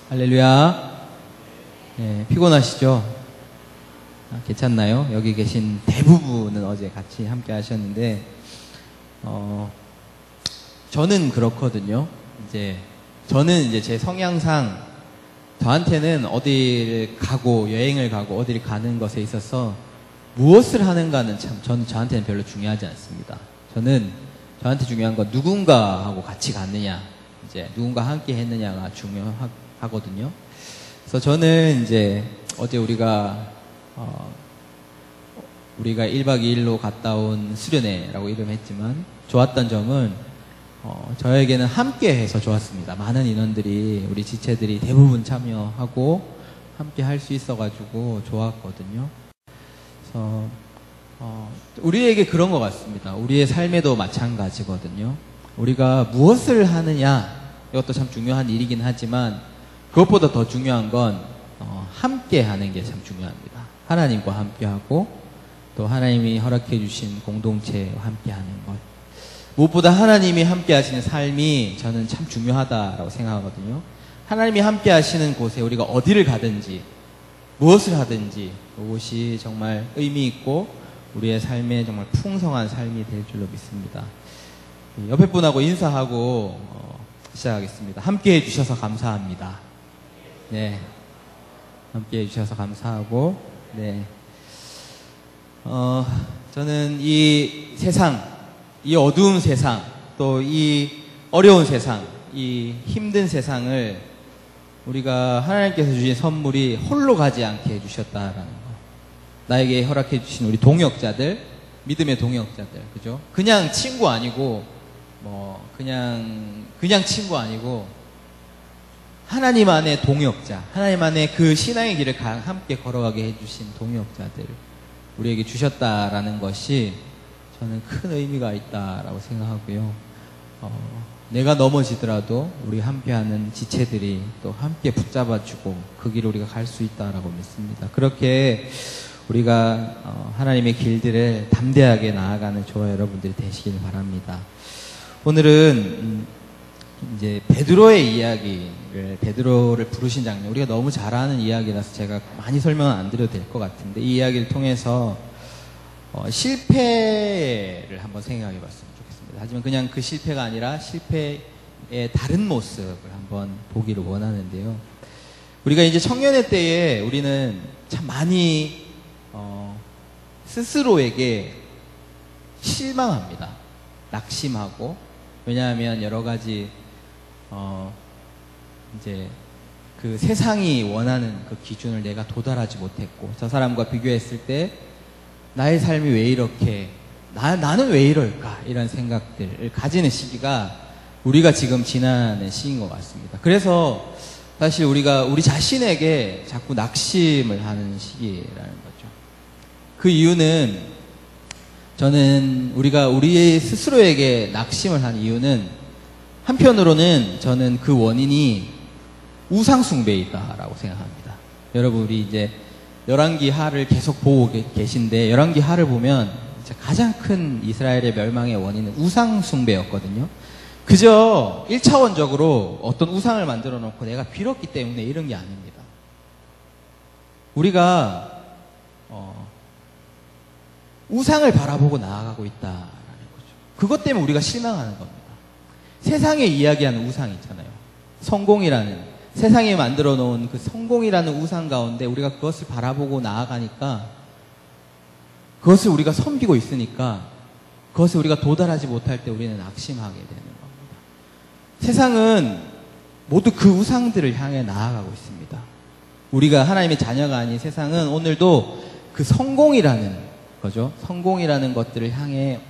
할렐루야. 네, 피곤하시죠? 괜찮나요? 여기 계신 대부분은 어제 같이 함께 하셨는데, 저는 그렇거든요. 저는 이제 제 성향상, 저한테는 어디를 가고, 여행을 가고, 어디를 가는 것에 있어서 무엇을 하는가는 저한테는 별로 중요하지 않습니다. 저한테 중요한 건 누군가하고 같이 갔느냐, 누군가 함께 했느냐가 중요하거든요. 그래서 저는 어제 우리가 1박 2일로 갔다 온 수련회라고 이름했지만, 좋았던 점은, 저에게는 함께 해서 좋았습니다. 많은 인원들이, 우리 지체들이 대부분 참여하고, 함께 할 수 있어가지고 좋았거든요. 그래서, 우리에게 그런 것 같습니다. 우리의 삶에도 마찬가지거든요. 우리가 무엇을 하느냐, 이것도 참 중요한 일이긴 하지만, 그것보다 더 중요한 건, 함께 하는 게 참 중요합니다. 하나님과 함께 하고, 또 하나님이 허락해 주신 공동체와 함께 하는 것. 무엇보다 하나님이 함께 하시는 삶이 저는 참 중요하다라고 생각하거든요. 하나님이 함께 하시는 곳에 우리가 어디를 가든지, 무엇을 하든지, 그것이 정말 의미 있고, 우리의 삶에 정말 풍성한 삶이 될 줄로 믿습니다. 옆에 분하고 인사하고, 시작하겠습니다. 함께 해주셔서 감사합니다. 네. 함께 해주셔서 감사하고, 네. 저는 이 세상, 이 어두운 세상, 또 이 어려운 세상, 이 힘든 세상을 우리가 하나님께서 주신 선물이 홀로 가지 않게 해주셨다라는 거. 나에게 허락해 주신 우리 동역자들, 믿음의 동역자들, 그죠? 그냥 친구 아니고, 그냥 친구 아니고, 하나님 안에 동역자, 하나님 안에 그 신앙의 길을 함께 걸어가게 해주신 동역자들, 우리에게 주셨다라는 것이 저는 큰 의미가 있다라고 생각하고요. 내가 넘어지더라도 우리 함께하는 지체들이 또 함께 붙잡아주고 그 길을 우리가 갈 수 있다라고 믿습니다. 그렇게 우리가 하나님의 길들을 담대하게 나아가는 저와 여러분들이 되시길 바랍니다. 오늘은 베드로의 이야기를, 베드로를 부르신 장면, 우리가 너무 잘 아는 이야기라서 제가 많이 설명은 안 드려도 될 것 같은데, 이 이야기를 통해서 실패를 한번 생각해 봤으면 좋겠습니다. 하지만 그냥 그 실패가 아니라 실패의 다른 모습을 한번 보기를 원하는데요. 우리가 청년의 때에 우리는 참 많이 스스로에게 실망합니다. 낙심하고, 왜냐하면 여러 가지 그 세상이 원하는 그 기준을 내가 도달하지 못했고, 저 사람과 비교했을 때 나의 삶이 왜 이렇게, 나는 왜 이럴까, 이런 생각들을 가지는 시기가 우리가 지금 지나는 시기인 것 같습니다. 그래서 사실 우리가 우리 자신에게 자꾸 낙심을 하는 시기라는 거죠. 그 이유는, 저는 우리가 우리 스스로에게 낙심을 하는 이유는, 한편으로는 저는 그 원인이 우상숭배이다라고 생각합니다. 여러분, 우리 열왕기 하를 계속 보고 계신데, 열왕기 하를 보면 가장 큰 이스라엘의 멸망의 원인은 우상숭배였거든요. 그저 1차원적으로 어떤 우상을 만들어 놓고 내가 빌었기 때문에 이런 게 아닙니다. 우리가 우상을 바라보고 나아가고 있다라는 거죠. 그것 때문에 우리가 실망하는 겁니다. 세상에 이야기하는 우상 있잖아요. 성공이라는, 세상에 만들어 놓은 그 성공이라는 우상 가운데 우리가 그것을 바라보고 나아가니까, 그것을 우리가 섬기고 있으니까, 그것을 우리가 도달하지 못할 때 우리는 낙심하게 되는 겁니다. 세상은 모두 그 우상들을 향해 나아가고 있습니다. 우리가 하나님의 자녀가 아닌 세상은 오늘도 그 성공이라는 거죠. 성공이라는 것들을 향해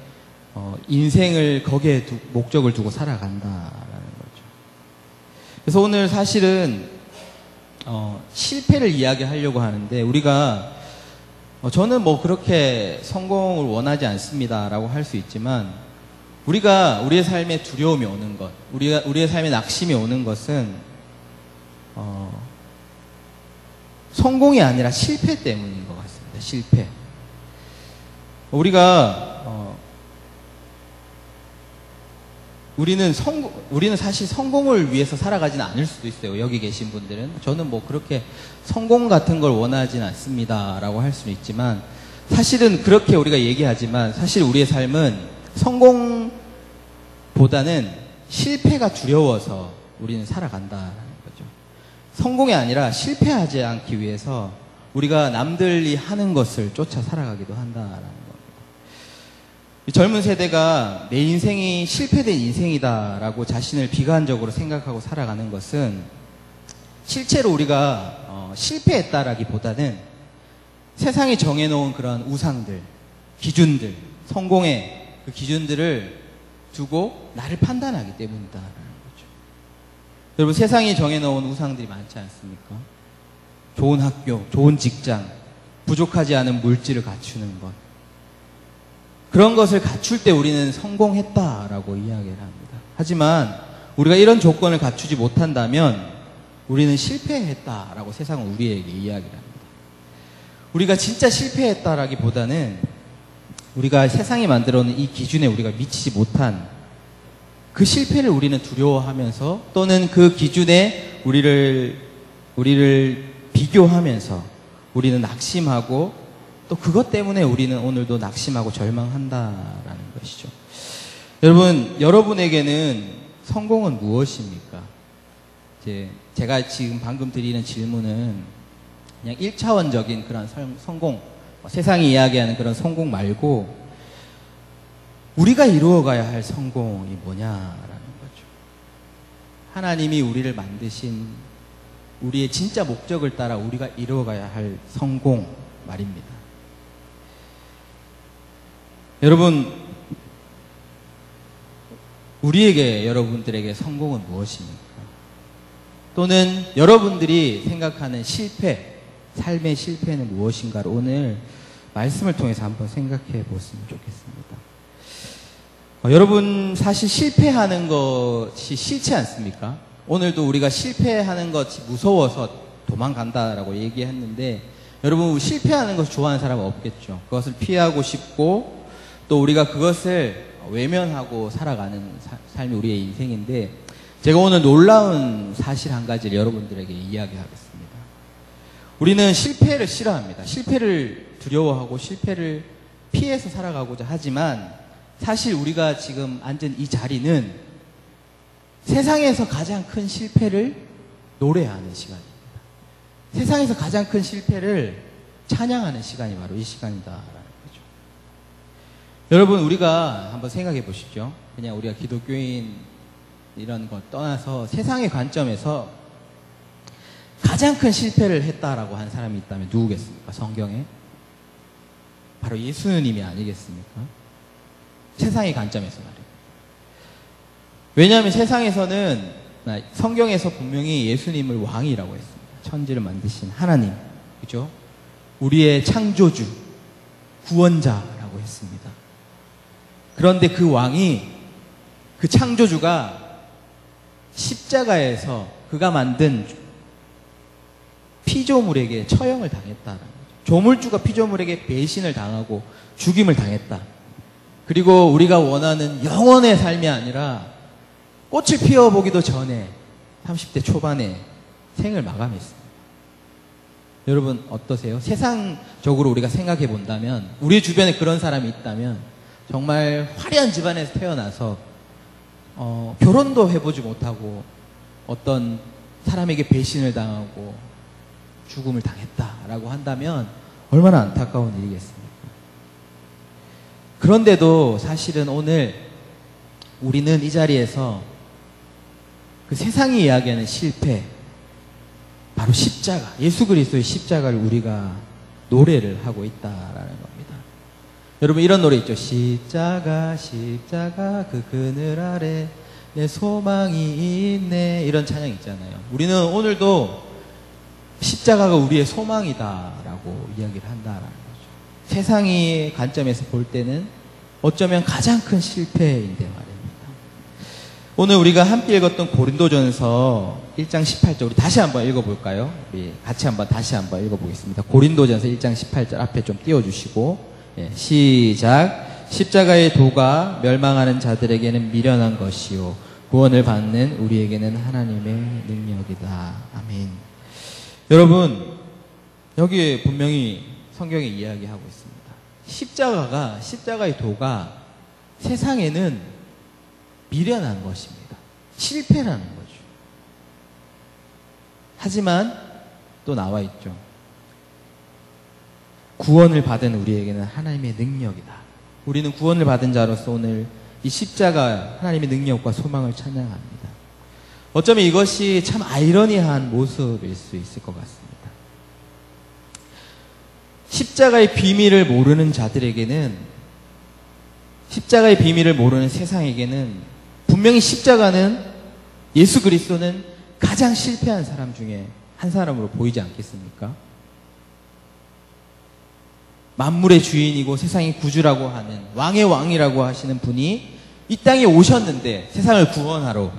인생을 거기에 목적을 두고 살아간다라는 거죠. 그래서 오늘 사실은 실패를 이야기하려고 하는데, 우리가 저는 그렇게 성공을 원하지 않습니다라고 할 수 있지만, 우리가 우리의 삶에 두려움이 오는 것, 우리의 삶에 낙심이 오는 것은 성공이 아니라 실패 때문인 것 같습니다. 실패. 우리가 우리는 사실 성공을 위해서 살아가지는 않을 수도 있어요. 여기 계신 분들은. 저는 뭐 그렇게 성공 같은 걸 원하진 않습니다라고 할 수는 있지만, 사실은 그렇게 우리가 얘기하지만, 사실 우리의 삶은 성공보다는 실패가 두려워서 우리는 살아간다는 거죠. 성공이 아니라 실패하지 않기 위해서 우리가 남들이 하는 것을 쫓아 살아가기도 한다라는 겁니다. 젊은 세대가 내 인생이 실패된 인생이다라고 자신을 비관적으로 생각하고 살아가는 것은 실제로 우리가 실패했다라기보다는 세상이 정해놓은 그런 우상들, 기준들, 성공의 그 기준들을 두고 나를 판단하기 때문이다라는 거죠. 여러분, 세상이 정해놓은 우상들이 많지 않습니까? 좋은 학교, 좋은 직장, 부족하지 않은 물질을 갖추는 것. 그런 것을 갖출 때 우리는 성공했다라고 이야기를 합니다. 하지만 우리가 이런 조건을 갖추지 못한다면 우리는 실패했다라고 세상은 우리에게 이야기를 합니다. 우리가 진짜 실패했다라기보다는 우리가 세상이 만들어 놓은 이 기준에 우리가 미치지 못한 그 실패를 우리는 두려워하면서, 또는 그 기준에 우리를 비교하면서 우리는 낙심하고, 또 그것 때문에 우리는 오늘도 낙심하고 절망한다라는 것이죠. 여러분에게는 성공은 무엇입니까? 제가 지금 방금 드리는 질문은 그냥 1차원적인 그런 성공, 세상이 이야기하는 그런 성공 말고 우리가 이루어가야 할 성공이 뭐냐라는 거죠. 하나님이 우리를 만드신 우리의 진짜 목적을 따라 우리가 이루어가야 할 성공 말입니다. 여러분, 여러분들에게 성공은 무엇입니까? 또는 여러분들이 생각하는 실패, 삶의 실패는 무엇인가를 오늘 말씀을 통해서 한번 생각해 보았으면 좋겠습니다. 여러분, 사실 실패하는 것이 싫지 않습니까? 오늘도 우리가 실패하는 것이 무서워서 도망간다라고 얘기했는데, 여러분, 실패하는 것을 좋아하는 사람은 없겠죠. 그것을 피하고 싶고, 또 우리가 그것을 외면하고 살아가는 삶이 우리의 인생인데, 제가 오늘 놀라운 사실 한 가지를 여러분들에게 이야기하겠습니다. 우리는 실패를 싫어합니다. 실패를 두려워하고 실패를 피해서 살아가고자 하지만, 사실 우리가 지금 앉은 이 자리는 세상에서 가장 큰 실패를 노래하는 시간입니다. 세상에서 가장 큰 실패를 찬양하는 시간이 바로 이 시간이다라는 거죠. 여러분, 우리가 한번 생각해 보시죠. 그냥 우리가 기독교인 이런 것 떠나서 세상의 관점에서 가장 큰 실패를 했다라고 한 사람이 있다면 누구겠습니까? 성경에? 바로 예수님이 아니겠습니까? 세상의 관점에서 말이에요. 왜냐하면 세상에서는, 성경에서 분명히 예수님을 왕이라고 했습니다. 천지를 만드신 하나님, 그죠? 우리의 창조주, 구원자라고 했습니다. 그런데 그 왕이, 그 창조주가 십자가에서 그가 만든 피조물에게 처형을 당했다는 거죠. 조물주가 피조물에게 배신을 당하고 죽임을 당했다. 그리고 우리가 원하는 영원의 삶이 아니라 꽃을 피워보기도 전에 30대 초반에 생을 마감했습니다. 여러분, 어떠세요? 세상적으로 우리가 생각해 본다면, 우리 주변에 그런 사람이 있다면 정말 화려한 집안에서 태어나서 결혼도 해보지 못하고 어떤 사람에게 배신을 당하고 죽음을 당했다라고 한다면 얼마나 안타까운 일이겠습니까? 그런데도 사실은 오늘 우리는 이 자리에서 그 세상이 이야기하는 실패, 바로 십자가, 예수 그리스도의 십자가를 우리가 노래를 하고 있다라는 겁니다. 여러분, 이런 노래 있죠. 십자가 십자가 그 그늘 아래 내 소망이 있네, 이런 찬양 있잖아요. 우리는 오늘도 십자가가 우리의 소망이다라고 이야기를 한다라는 거죠. 세상의 관점에서 볼 때는 어쩌면 가장 큰 실패인데 말입니다. 오늘 우리가 함께 읽었던 고린도전서 1장 18절, 우리 다시 한번 읽어볼까요? 우리 같이 다시 한번 읽어보겠습니다. 고린도전서 1장 18절 앞에 좀 띄워주시고, 시작. 십자가의 도가 멸망하는 자들에게는 미련한 것이요 구원을 받는 우리에게는 하나님의 능력이다. 아멘. 여러분, 여기에 분명히 성경이 이야기하고 있습니다. 십자가의 도가 세상에는 미련한 것입니다. 실패라는 거죠. 하지만 또 나와 있죠. 구원을 받은 우리에게는 하나님의 능력이다. 우리는 구원을 받은 자로서 오늘 이 십자가 하나님의 능력과 소망을 찬양합니다. 어쩌면 이것이 참 아이러니한 모습일 수 있을 것 같습니다. 십자가의 비밀을 모르는 자들에게는, 십자가의 비밀을 모르는 세상에게는 분명히 십자가는, 예수 그리스도는 가장 실패한 사람 중에 한 사람으로 보이지 않겠습니까? 만물의 주인이고 세상의 구주라고 하는 왕의 왕이라고 하시는 분이 이 땅에 오셨는데, 세상을 구원하러,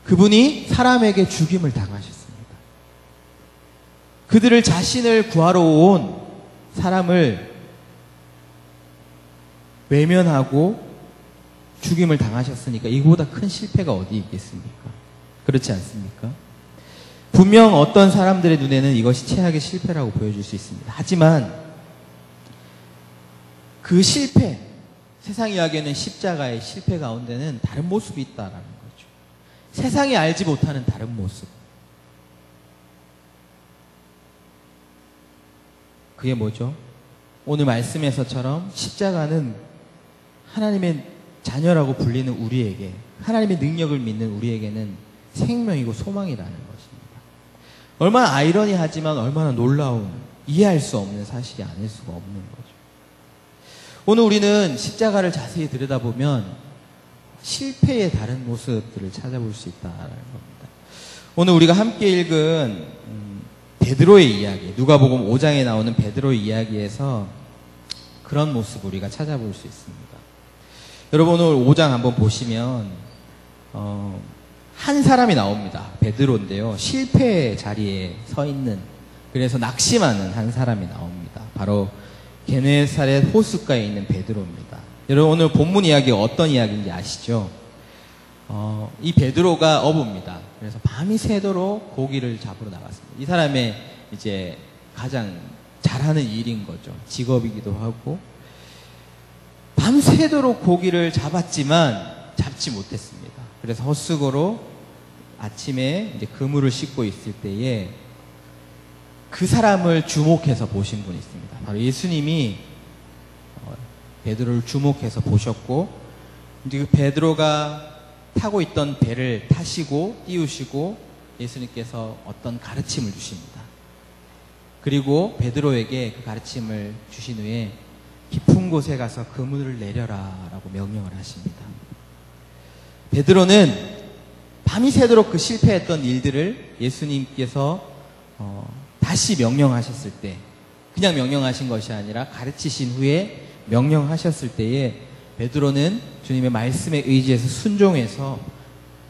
그분이 사람에게 죽임을 당하셨습니다. 그들을 자신을 구하러 온 사람을 외면하고 죽임을 당하셨으니까 이거보다 큰 실패가 어디 있겠습니까? 그렇지 않습니까? 분명 어떤 사람들의 눈에는 이것이 최악의 실패라고 보여줄 수 있습니다. 하지만 그 실패, 세상이 이야기하는 십자가의 실패 가운데는 다른 모습이 있다라는 거죠. 세상이 알지 못하는 다른 모습. 그게 뭐죠? 오늘 말씀에서처럼 십자가는 하나님의 자녀라고 불리는 우리에게, 하나님의 능력을 믿는 우리에게는 생명이고 소망이라는 것입니다. 얼마나 아이러니하지만 얼마나 놀라운, 이해할 수 없는 사실이 아닐 수가 없는 거죠. 오늘 우리는 십자가를 자세히 들여다보면 실패의 다른 모습들을 찾아볼 수 있다는 겁니다. 오늘 우리가 함께 읽은 베드로의 이야기, 누가복음 5장에 나오는 베드로의 이야기에서 그런 모습을 우리가 찾아볼 수 있습니다. 여러분, 오늘 5장 한번 보시면 한 사람이 나옵니다. 베드로인데요. 실패의 자리에 서 있는, 그래서 낙심하는 한 사람이 나옵니다. 바로 게네사렛 호숫가에 있는 베드로입니다. 여러분, 오늘 본문 이야기가 어떤 이야기인지 아시죠? 이 베드로가 어부입니다. 그래서 밤이 새도록 고기를 잡으러 나갔습니다. 이 사람의 이제 가장 잘하는 일인 거죠. 직업이기도 하고. 밤새도록 고기를 잡았지만 잡지 못했습니다. 그래서 헛수고로 아침에 이제 그물을 씻고 있을 때에 그 사람을 주목해서 보신 분이 있습니다. 바로 예수님이 베드로를 주목해서 보셨고, 이제 그 베드로가 타고 있던 배를 타시고 띄우시고 예수님께서 어떤 가르침을 주십니다. 그리고 베드로에게 그 가르침을 주신 후에 깊은 곳에 가서 그물을 내려라 라고 명령을 하십니다. 베드로는 밤이 새도록 그 실패했던 일들을 예수님께서 다시 명령하셨을 때, 그냥 명령하신 것이 아니라 가르치신 후에 명령하셨을 때에 베드로는 주님의 말씀에 의지해서 순종해서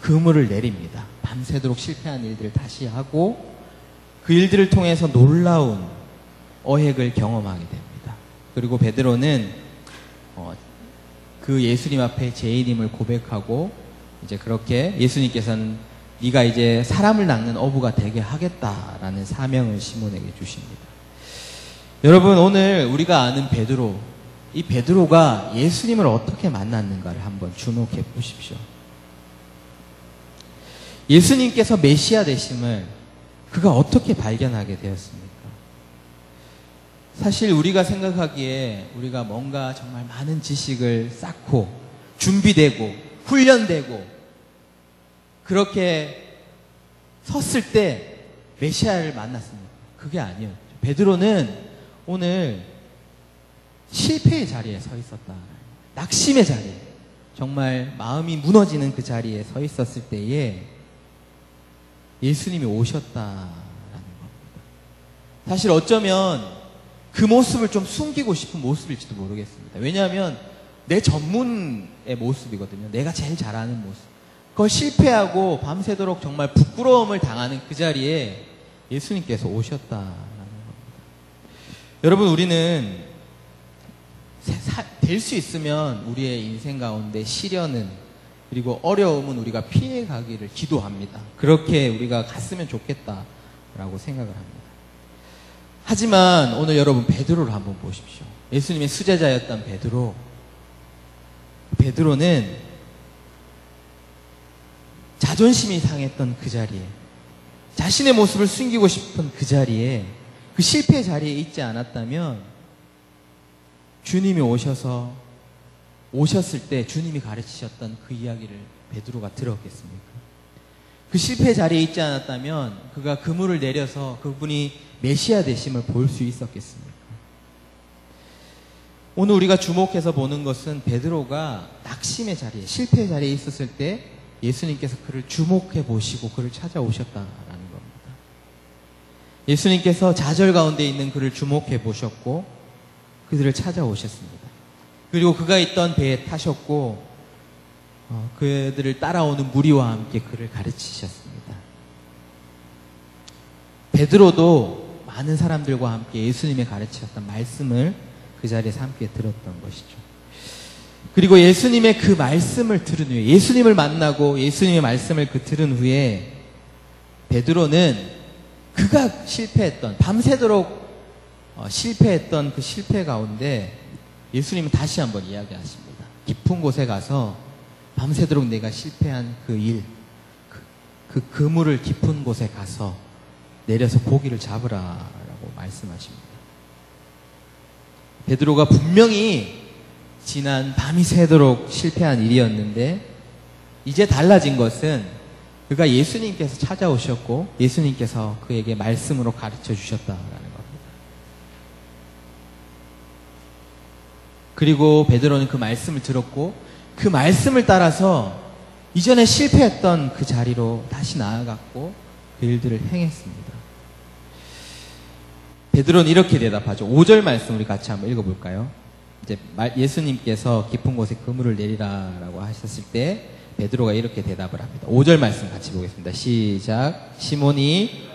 그물을 내립니다. 밤새도록 실패한 일들을 다시 하고 그 일들을 통해서 놀라운 어획을 경험하게 됩니다. 그리고 베드로는 그 예수님 앞에 죄인임을 고백하고 이제 그렇게 예수님께서는 네가 이제 사람을 낚는 어부가 되게 하겠다라는 사명을 시몬에게 주십니다. 여러분, 오늘 우리가 아는 베드로, 이 베드로가 예수님을 어떻게 만났는가를 한번 주목해 보십시오. 예수님께서 메시아 되심을 그가 어떻게 발견하게 되었습니까? 사실 우리가 생각하기에 우리가 뭔가 정말 많은 지식을 쌓고 준비되고 훈련되고 그렇게 섰을 때 메시아를 만났습니다. 그게 아니었죠. 베드로는 오늘 실패의 자리에 서 있었다. 낙심의 자리에, 정말 마음이 무너지는 그 자리에 서 있었을 때에 예수님이 오셨다라는 겁니다. 사실 어쩌면 그 모습을 좀 숨기고 싶은 모습일지도 모르겠습니다. 왜냐하면 내 전문의 모습이거든요. 내가 제일 잘하는 모습. 그걸 실패하고 밤새도록 정말 부끄러움을 당하는 그 자리에 예수님께서 오셨다라는 겁니다. 여러분, 우리는 될 수 있으면 우리의 인생 가운데 시련은 그리고 어려움은 우리가 피해 가기를 기도합니다. 그렇게 우리가 갔으면 좋겠다라고 생각을 합니다. 하지만 오늘 여러분 베드로를 한번 보십시오. 예수님의 수제자였던 베드로는 자존심이 상했던 그 자리에, 자신의 모습을 숨기고 싶은 그 자리에, 그 실패 자리에 있지 않았다면 주님이 오셨을 때 주님이 가르치셨던 그 이야기를 베드로가 들었겠습니까? 그 실패 자리에 있지 않았다면 그가 그물을 내려서 그분이 메시아 되심을 볼 수 있었겠습니까? 오늘 우리가 주목해서 보는 것은 베드로가 낙심의 자리에, 실패의 자리에 있었을 때 예수님께서 그를 주목해 보시고 그를 찾아오셨다라는 겁니다. 예수님께서 좌절 가운데 있는 그를 주목해 보셨고 그들을 찾아오셨습니다. 그리고 그가 있던 배에 타셨고 그들을 따라오는 무리와 함께 그를 가르치셨습니다. 베드로도 많은 사람들과 함께 예수님의 가르치셨던 말씀을 그 자리에서 함께 들었던 것이죠. 그리고 예수님의 그 말씀을 들은 후에, 예수님을 만나고 예수님의 말씀을 들은 후에 베드로는 그가 실패했던, 밤새도록 실패했던 그 실패 가운데 예수님은 다시 한번 이야기하십니다. 깊은 곳에 가서 밤새도록 내가 실패한 그 일, 그 그물을 깊은 곳에 가서 내려서 고기를 잡으라라고 말씀하십니다. 베드로가 분명히 지난 밤이 새도록 실패한 일이었는데 이제 달라진 것은 그가 예수님께서 찾아오셨고 예수님께서 그에게 말씀으로 가르쳐 주셨다라는 겁니다. 그리고 베드로는 그 말씀을 들었고 그 말씀을 따라서 이전에 실패했던 그 자리로 다시 나아갔고 그 일들을 행했습니다. 베드로는 이렇게 대답하죠. 5절 말씀 우리 같이 한번 읽어볼까요? 이제 예수님께서 깊은 곳에 그물을 내리라라고 하셨을 때 베드로가 이렇게 대답을 합니다. 5절 말씀 같이 보겠습니다. 시작. 시몬이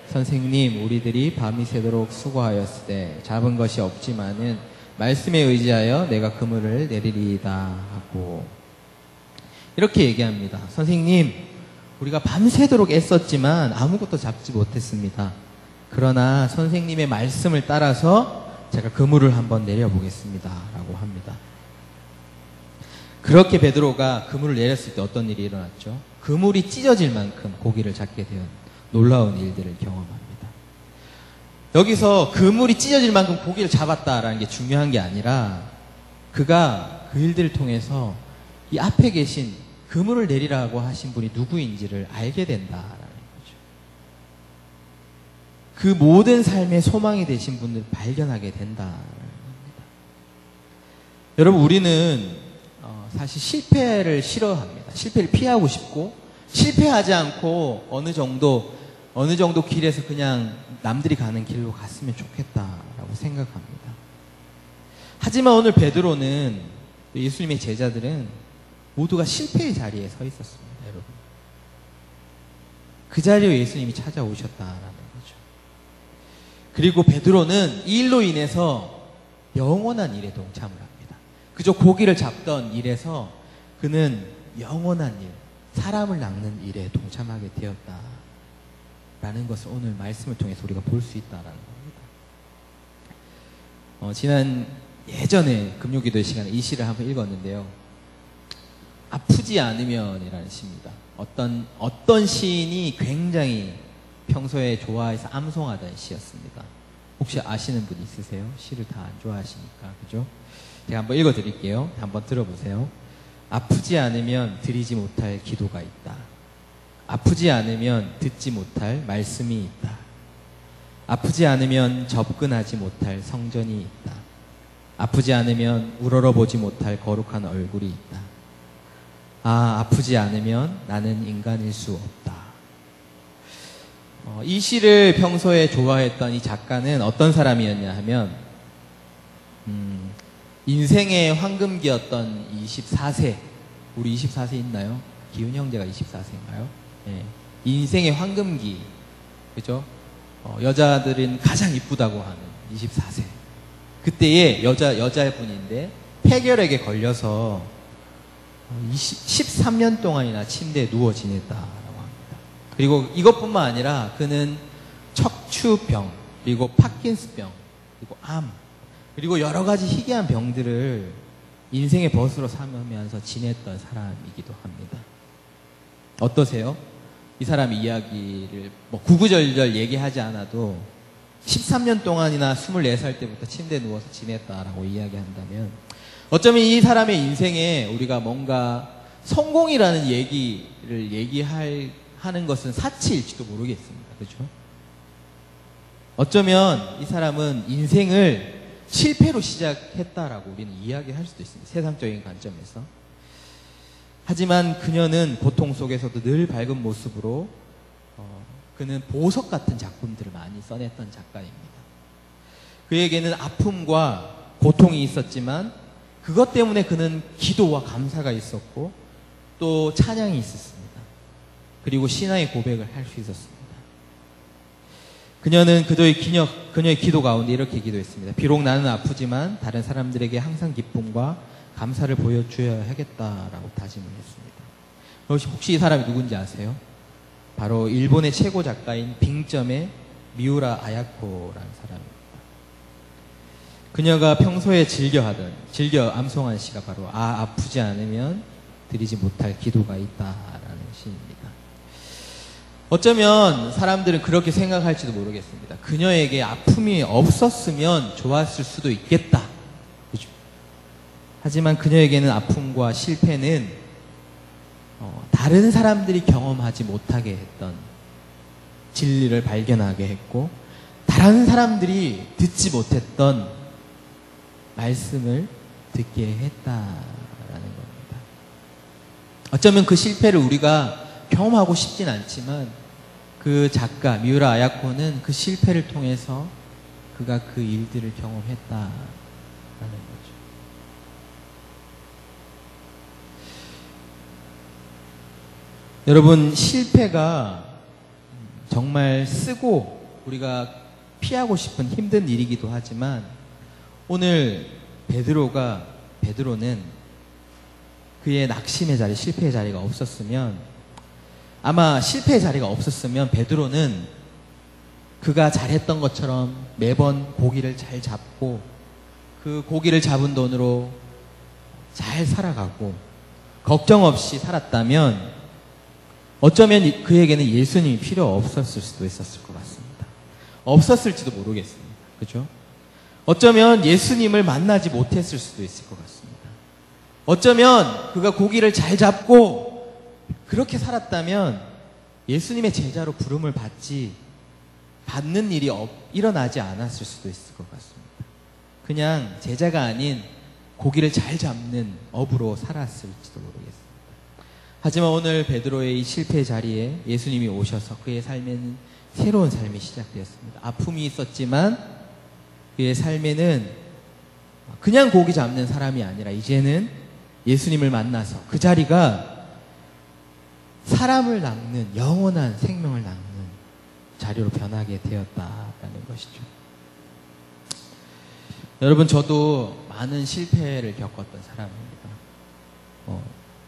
선생님, 우리들이 밤이 새도록 수고하였을 때 잡은 것이 없지만은 말씀에 의지하여 내가 그물을 내리리이다 하고 이렇게 얘기합니다. 선생님, 우리가 밤새도록 애썼지만 아무것도 잡지 못했습니다. 그러나 선생님의 말씀을 따라서 제가 그물을 한번 내려보겠습니다 라고 합니다. 그렇게 베드로가 그물을 내렸을 때 어떤 일이 일어났죠? 그물이 찢어질 만큼 고기를 잡게 된 놀라운 일들을 경험합니다. 여기서 그물이 찢어질 만큼 고기를 잡았다라는 게 중요한 게 아니라 그가 그 일들을 통해서 이 앞에 계신 그물을 내리라고 하신 분이 누구인지를 알게 된다라는 거죠. 그 모든 삶의 소망이 되신 분들을 발견하게 된다라는 겁니다. 여러분, 우리는 사실 실패를 싫어합니다. 실패를 피하고 싶고 실패하지 않고 어느 정도 길에서 그냥 남들이 가는 길로 갔으면 좋겠다라고 생각합니다. 하지만 오늘 베드로는, 예수님의 제자들은 모두가 실패의 자리에 서 있었습니다. 여러분, 그 자리에 예수님이 찾아오셨다라는 거죠. 그리고 베드로는 이 일로 인해서 영원한 일에 동참을 합니다. 그저 고기를 잡던 일에서 그는 영원한 일, 사람을 낚는 일에 동참하게 되었다라는 것을 오늘 말씀을 통해서 우리가 볼 수 있다라는 겁니다. 예전에 금요기도의 시간에 이 시를 한번 읽었는데요. 아프지 않으면이라는 시입니다. 어떤 시인이 굉장히 평소에 좋아해서 암송하던 시였습니다. 혹시 아시는 분 있으세요? 시를 다 안 좋아하시니까, 그죠? 제가 한번 읽어드릴게요. 한번 들어보세요. 아프지 않으면 드리지 못할 기도가 있다. 아프지 않으면 듣지 못할 말씀이 있다. 아프지 않으면 접근하지 못할 성전이 있다. 아프지 않으면 우러러보지 못할 거룩한 얼굴이 있다. 아프지 않으면 나는 인간일 수 없다. 이 시를 평소에 좋아했던 이 작가는 어떤 사람이었냐 하면 인생의 황금기였던 24세, 우리 24세 있나요? 기훈 형제가 24세인가요? 네. 인생의 황금기, 그죠? 여자들은 가장 이쁘다고 하는 24세. 그때에 여자분인데 폐결핵에 걸려서 13년 동안이나 침대에 누워 지냈다라고 합니다. 그리고 이것뿐만 아니라 그는 척추병, 그리고 파킨스병, 그리고 암, 그리고 여러 가지 희귀한 병들을 인생의 벗으로 삼으면서 지냈던 사람이기도 합니다. 어떠세요? 이 사람 이야기를 뭐 구구절절 얘기하지 않아도 13년 동안이나 24살 때부터 침대에 누워서 지냈다라고 이야기한다면 어쩌면 이 사람의 인생에 우리가 뭔가 성공이라는 얘기를 하는 것은 사치일지도 모르겠습니다. 그렇죠? 어쩌면 이 사람은 인생을 실패로 시작했다라고 우리는 이야기할 수도 있습니다. 세상적인 관점에서. 하지만 그녀는 고통 속에서도 늘 밝은 모습으로 그는 보석 같은 작품들을 많이 써냈던 작가입니다. 그에게는 아픔과 고통이 있었지만 그것 때문에 그는 기도와 감사가 있었고 또 찬양이 있었습니다. 그리고 신앙의 고백을 할 수 있었습니다. 그녀는 그녀의 기도 가운데 이렇게 기도했습니다. 비록 나는 아프지만 다른 사람들에게 항상 기쁨과 감사를 보여줘야 하겠다라고 다짐을 했습니다. 혹시 이 사람이 누군지 아세요? 바로 일본의 최고 작가인 빙점의 미우라 아야코라는 사람입니다. 그녀가 평소에 즐겨 암송한 시가 바로 아프지 않으면 드리지 못할 기도가 있다라는 시입니다. 어쩌면 사람들은 그렇게 생각할지도 모르겠습니다. 그녀에게 아픔이 없었으면 좋았을 수도 있겠다. 그죠? 하지만 그녀에게는 아픔과 실패는 다른 사람들이 경험하지 못하게 했던 진리를 발견하게 했고 다른 사람들이 듣지 못했던 말씀을 듣게 했다라는 겁니다. 어쩌면 그 실패를 우리가 경험하고 싶진 않지만 그 작가 미우라 아야코는 그 실패를 통해서 그가 그 일들을 경험했다라는 거죠. 여러분, 실패가 정말 쓰고 우리가 피하고 싶은 힘든 일이기도 하지만 오늘 베드로는 그의 낙심의 자리, 실패의 자리가 없었으면 아마 실패의 자리가 없었으면 베드로는 그가 잘했던 것처럼 매번 고기를 잘 잡고 그 고기를 잡은 돈으로 잘 살아가고 걱정 없이 살았다면 어쩌면 그에게는 예수님이 필요 없었을 수도 있었을 것 같습니다. 없었을지도 모르겠습니다. 그죠? 어쩌면 예수님을 만나지 못했을 수도 있을 것 같습니다. 어쩌면 그가 고기를 잘 잡고 그렇게 살았다면 예수님의 제자로 부름을 받는 일이 일어나지 않았을 수도 있을 것 같습니다. 그냥 제자가 아닌 고기를 잘 잡는 업으로 살았을지도 모르겠습니다. 하지만 오늘 베드로의 이 실패의 자리에 예수님이 오셔서 그의 삶에는 새로운 삶이 시작되었습니다. 아픔이 있었지만 그의 삶에는 그냥 고기 잡는 사람이 아니라 이제는 예수님을 만나서 그 자리가 사람을 낚는 영원한 생명을 낚는 자리로 변하게 되었다라는 것이죠. 여러분, 저도 많은 실패를 겪었던 사람입니다.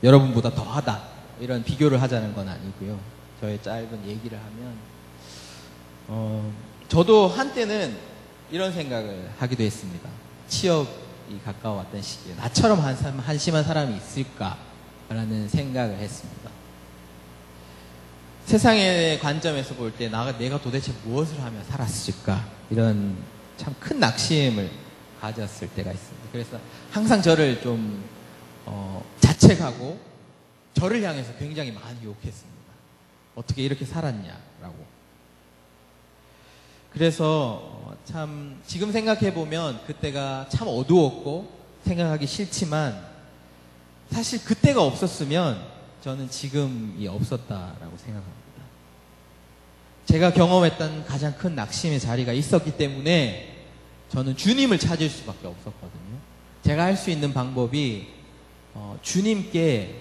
여러분보다 더하다 이런 비교를 하자는 건 아니고요. 저의 짧은 얘기를 하면 저도 한때는 이런 생각을 하기도 했습니다. 취업이 가까워왔던 시기에 나처럼 한심한 사람이 있을까라는 생각을 했습니다. 세상의 관점에서 볼 때 내가 도대체 무엇을 하며 살았을까 이런 참 큰 낙심을 가졌을 때가 있습니다. 그래서 항상 저를 좀 자책하고 저를 향해서 굉장히 많이 욕했습니다. 어떻게 이렇게 살았냐라고. 그래서 참 지금 생각해보면 그때가 참 어두웠고 생각하기 싫지만 사실 그때가 없었으면 저는 지금이 없었다라고 생각합니다. 제가 경험했던 가장 큰 낙심의 자리가 있었기 때문에 저는 주님을 찾을 수밖에 없었거든요. 제가 할 수 있는 방법이 주님께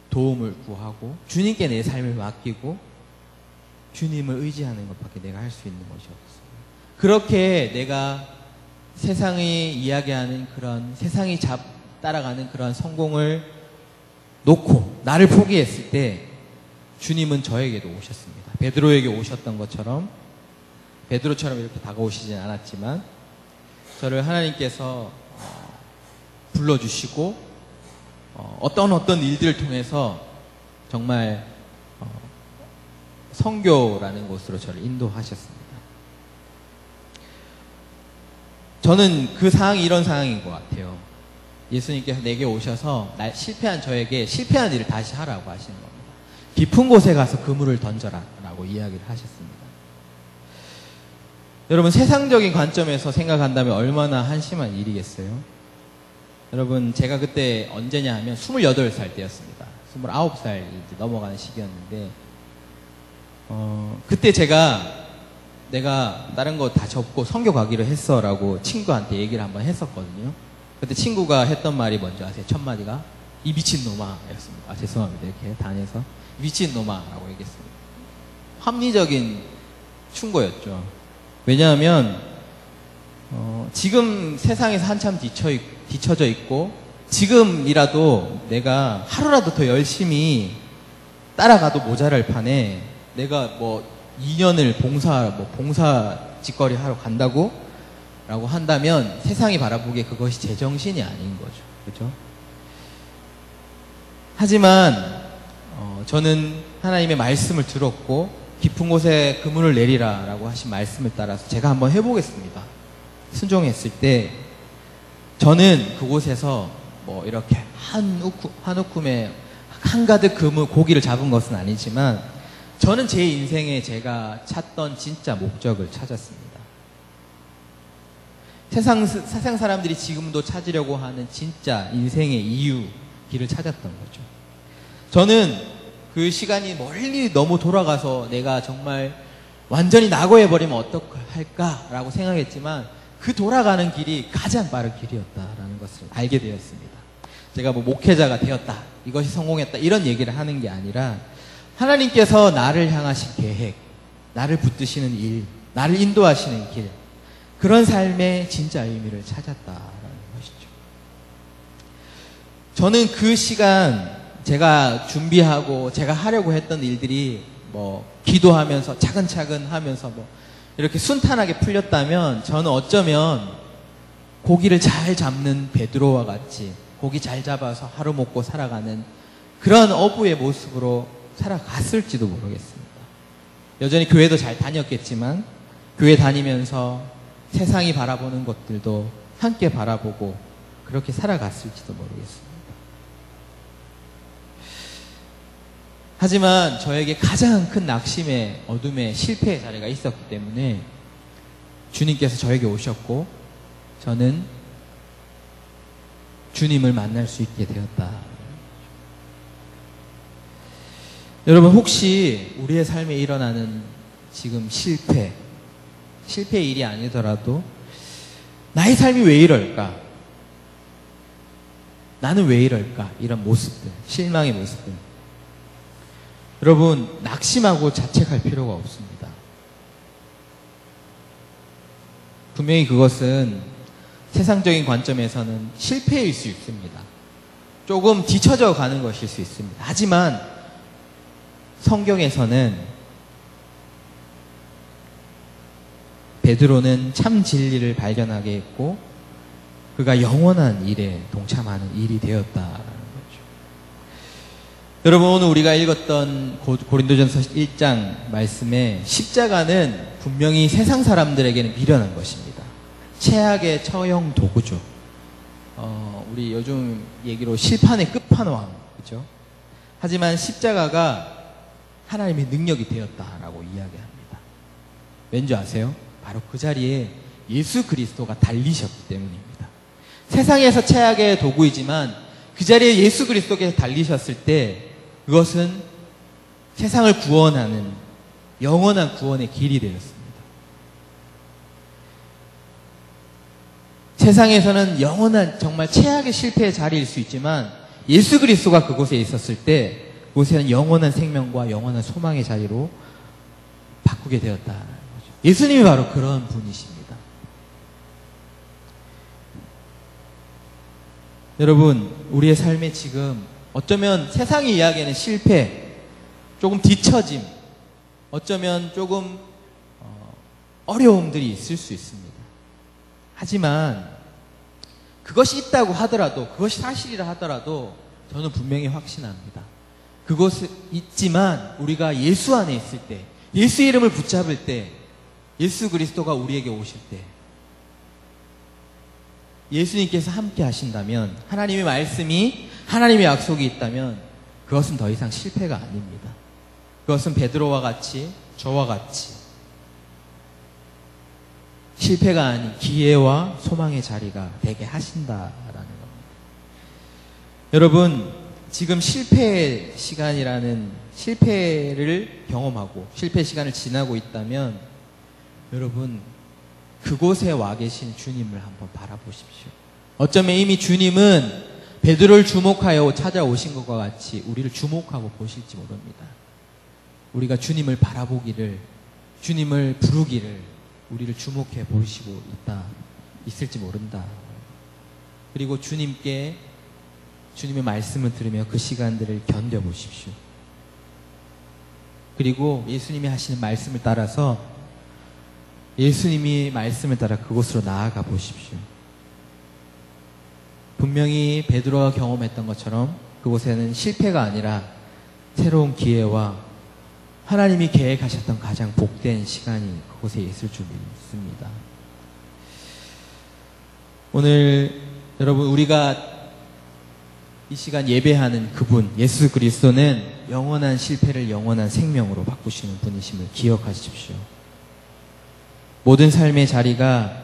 도움을 구하고 주님께 내 삶을 맡기고 주님을 의지하는 것밖에 내가 할 수 있는 것이 없어요. 그렇게 내가 세상이 이야기하는 그런 세상이 따라가는 그런 성공을 놓고 나를 포기했을 때 주님은 저에게도 오셨습니다. 베드로에게 오셨던 것처럼 베드로처럼 이렇게 다가오시진 않았지만 저를 하나님께서 불러주시고 어떤 일들을 통해서 정말 선교라는 곳으로 저를 인도하셨습니다. 저는 그 상황이 이런 상황인 것 같아요. 예수님께서 내게 오셔서 실패한 저에게 실패한 일을 다시 하라고 하시는 겁니다. 깊은 곳에 가서 그물을 던져라 라고 이야기를 하셨습니다. 여러분, 세상적인 관점에서 생각한다면 얼마나 한심한 일이겠어요? 여러분, 제가 그때 언제냐 하면 28살 때였습니다. 29살 넘어가는 시기였는데 그때 내가 다른 거 다 접고 선교 가기로 했어 라고 친구한테 얘기를 한번 했었거든요. 그때 친구가 했던 말이 뭔지 아세요? 첫 마디가 이 미친놈아 였습니다. 죄송합니다. 이렇게 단에서 미친놈아 라고 얘기했습니다. 합리적인 충고였죠. 왜냐하면 지금 세상에서 한참 뒤처져 있고 지금이라도 내가 하루라도 더 열심히 따라가도 모자랄 판에 내가 2년을 봉사 직거리 하러 간다고 라고 한다면 세상이 바라보기에 그것이 제정신이 아닌 거죠. 그렇죠? 하지만 저는 하나님의 말씀을 들었고 깊은 곳에 그물을 내리라 라고 하신 말씀을 따라서 제가 한번 해보겠습니다. 순종했을 때 저는 그곳에서 이렇게 한 우쿰에 한가득 고기를 잡은 것은 아니지만 저는 제 인생에 제가 찾던 진짜 목적을 찾았습니다. 세상 사람들이 지금도 찾으려고 하는 진짜 인생의 이유, 길을 찾았던 거죠. 저는 그 시간이 멀리 너무 돌아가서 내가 정말 완전히 낙오해버리면 어떡할까라고 생각했지만 그 돌아가는 길이 가장 빠른 길이었다라는 것을 알게 되었습니다. 제가 목회자가 되었다, 이것이 성공했다 이런 얘기를 하는 게 아니라 하나님께서 나를 향하신 계획, 나를 붙드시는 일, 나를 인도하시는 길, 그런 삶의 진짜 의미를 찾았다라는 것이죠. 저는 그 시간 제가 준비하고 제가 하려고 했던 일들이 기도하면서 차근차근 하면서 이렇게 순탄하게 풀렸다면 저는 어쩌면 고기를 잘 잡는 베드로와 같이 고기 잘 잡아서 하루 먹고 살아가는 그런 어부의 모습으로 살아갔을지도 모르겠습니다. 여전히 교회도 잘 다녔겠지만 교회 다니면서 세상이 바라보는 것들도 함께 바라보고 그렇게 살아갔을지도 모르겠습니다. 하지만 저에게 가장 큰 낙심의 어둠의 실패의 자리가 있었기 때문에 주님께서 저에게 오셨고 저는 주님을 만날 수 있게 되었다. 여러분, 혹시 우리의 삶에 일어나는 지금 실패의 일이 아니더라도 나의 삶이 왜 이럴까? 나는 왜 이럴까? 이런 모습들, 실망의 모습들. 여러분, 낙심하고 자책할 필요가 없습니다. 분명히 그것은 세상적인 관점에서는 실패일 수 있습니다. 조금 뒤처져 가는 것일 수 있습니다. 하지만 성경에서는 베드로는 참 진리를 발견하게 했고 그가 영원한 일에 동참하는 일이 되었다라는 거죠. 여러분, 오늘 우리가 읽었던 고린도전서 1장 말씀에 십자가는 분명히 세상 사람들에게는 미련한 것입니다. 최악의 처형 도구죠. 우리 요즘 얘기로 실판의 끝판왕, 그죠? 하지만 십자가가 하나님의 능력이 되었다라고 이야기합니다. 왠지 아세요? 바로 그 자리에 예수 그리스도가 달리셨기 때문입니다. 세상에서 최악의 도구이지만 그 자리에 예수 그리스도께서 달리셨을 때 그것은 세상을 구원하는 영원한 구원의 길이 되었습니다. 세상에서는 영원한 정말 최악의 실패의 자리일 수 있지만 예수 그리스도가 그곳에 있었을 때 그곳에는 영원한 생명과 영원한 소망의 자리로 바꾸게 되었다는 거죠. 예수님이 바로 그런 분이십니다. 여러분, 우리의 삶에 지금 어쩌면 세상이 이야기하는 실패, 조금 뒤처짐, 어쩌면 조금 어려움들이 있을 수 있습니다. 하지만 그것이 있다고 하더라도, 그것이 사실이라 하더라도 저는 분명히 확신합니다. 그것은 있지만 우리가 예수 안에 있을 때, 예수 이름을 붙잡을 때, 예수 그리스도가 우리에게 오실 때, 예수님께서 함께 하신다면, 하나님의 말씀이, 하나님의 약속이 있다면 그것은 더 이상 실패가 아닙니다. 그것은 베드로와 같이, 저와 같이 실패가 아닌 기회와 소망의 자리가 되게 하신다라는 겁니다. 여러분, 지금 실패의 시간이라는, 실패를 경험하고 실패 시간을 지나고 있다면 여러분, 그곳에 와 계신 주님을 한번 바라보십시오. 어쩌면 이미 주님은 베드로를 주목하여 찾아오신 것과 같이 우리를 주목하고 보실지 모릅니다. 우리가 주님을 바라보기를, 주님을 부르기를 우리를 주목해 보시고 있을지 모른다. 그리고 주님의 말씀을 들으며 그 시간들을 견뎌보십시오. 그리고 예수님이 하시는 말씀을 따라서, 예수님이 말씀을 따라 그곳으로 나아가 보십시오. 분명히 베드로가 경험했던 것처럼 그곳에는 실패가 아니라 새로운 기회와 하나님이 계획하셨던 가장 복된 시간이 그곳에 있을 줄 믿습니다. 오늘 여러분, 우리가 이 시간 예배하는 그분, 예수 그리스도는 영원한 실패를 영원한 생명으로 바꾸시는 분이심을 기억하십시오. 모든 삶의 자리가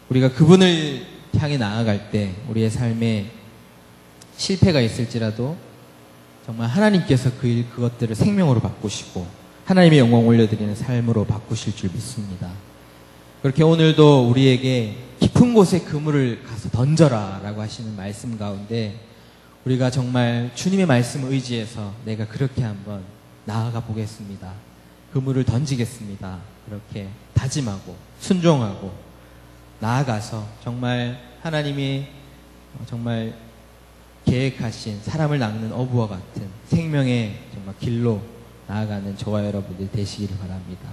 우리가 그분을 향해 나아갈 때 우리의 삶에 실패가 있을지라도 정말 하나님께서 그것들을 생명으로 바꾸시고 하나님의 영광 올려드리는 삶으로 바꾸실 줄 믿습니다. 그렇게 오늘도 우리에게 깊은 곳에 그물을 가서 던져라 라고 하시는 말씀 가운데 우리가 정말 주님의 말씀을 의지해서 내가 그렇게 한번 나아가 보겠습니다. 그물을 던지겠습니다. 그렇게 다짐하고 순종하고 나아가서 정말 하나님이 정말 계획하신 사람을 낚는 어부와 같은 생명의 정말 길로 나아가는 저와 여러분들 되시기를 바랍니다.